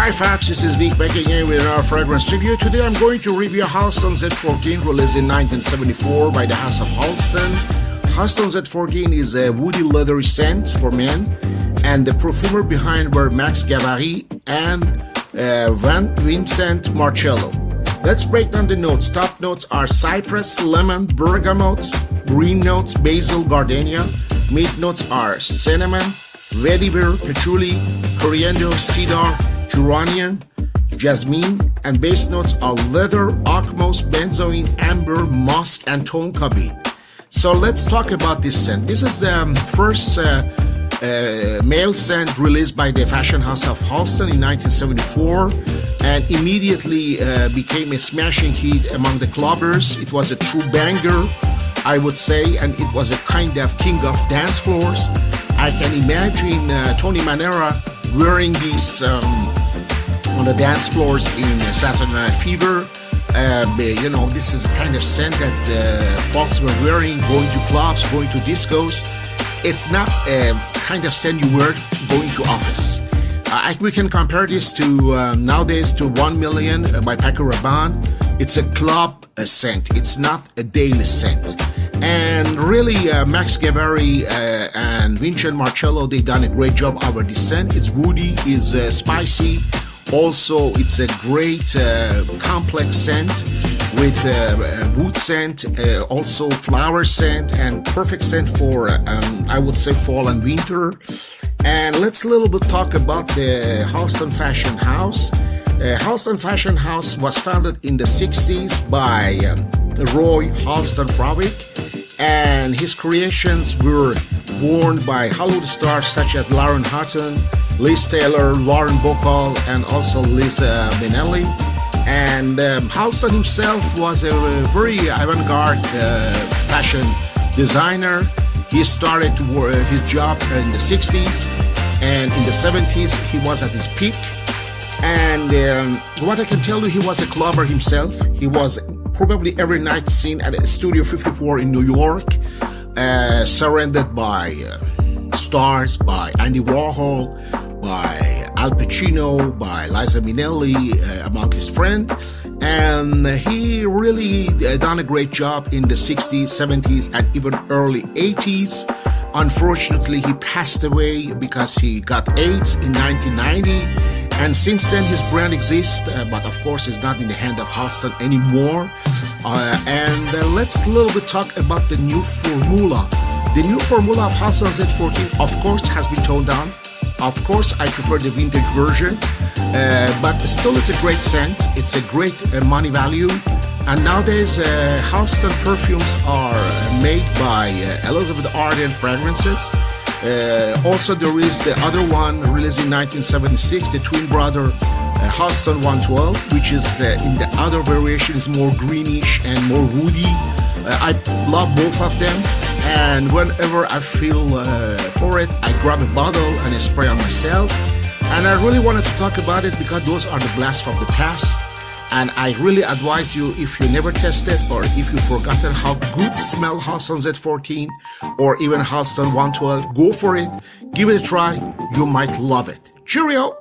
Hi folks, this is Vic back again with our fragrance review. Today I'm going to review HALSTON Z-14, released in 1974 by the house of HALSTON. HALSTON Z-14 is a woody leathery scent for men, and the perfumer behind were Max Gavarry and Vincent Marcello. Let's break down the notes. Top notes are cypress, lemon, bergamot, green notes, basil, gardenia. Mid notes are cinnamon, vetiver, patchouli, coriander, cedar, geranium, jasmine, and base notes are leather, oakmoss, benzoin, amber, musk, and tonka bean. So let's talk about this scent. This is the first male scent released by the fashion house of HALSTON in 1974, and immediately became a smashing hit among the clubbers. It was a true banger, I would say, and it was a kind of king of dance floors. I can imagine Tony Manero wearing these on the dance floors in Saturday Night Fever. You know, this is a kind of scent that folks were wearing, going to clubs, going to discos. It's not a kind of scent you wear going to office. We can compare this to nowadays to 1 Million by Paco Rabanne. It's a club scent. It's not a daily scent. And really, Max Gavarry and Vincent Marcello, they done a great job over this scent. It's woody, it's spicy. Also, it's a great complex scent with wood scent, also flower scent, and perfect scent for, I would say, fall and winter. And let's a little bit talk about the HALSTON Fashion House. HALSTON Fashion House was founded in the 60s by Roy Halston, and his creations were worn by Hollywood stars such as Lauren Hutton, Liz Taylor, Lauren Bacall, and also Liza Minnelli. And HALSTON himself was a very avant-garde fashion designer. He started to work his job in the 60s, and in the 70s he was at his peak. And what I can tell you, he was a clubber himself. He was probably every night seen at Studio 54 in New York, surrounded by stars, by Andy Warhol, by Al Pacino, by Liza Minnelli, among his friends. And he really done a great job in the 60s, 70s, and even early 80s. Unfortunately, he passed away because he got AIDS in 1990. And since then, his brand exists, but of course, it's not in the hand of HALSTON anymore. Let's a little bit talk about the new formula. The new formula of HALSTON Z-14, of course, has been toned down. Of course, I prefer the vintage version, but still it's a great scent. It's a great money value. And nowadays, HALSTON perfumes are made by Elizabeth Arden Fragrances. Also, there is the other one released in 1976, the twin brother HALSTON 112, which is in the other variation is more greenish and more woody. I love both of them, and whenever I feel for it, I grab a bottle and I spray on myself. And I really wanted to talk about it because those are the blasts from the past. And I really advise you, if you never tested or if you've forgotten how good smell HALSTON Z-14 or even HALSTON 112, go for it, give it a try, you might love it. Cheerio!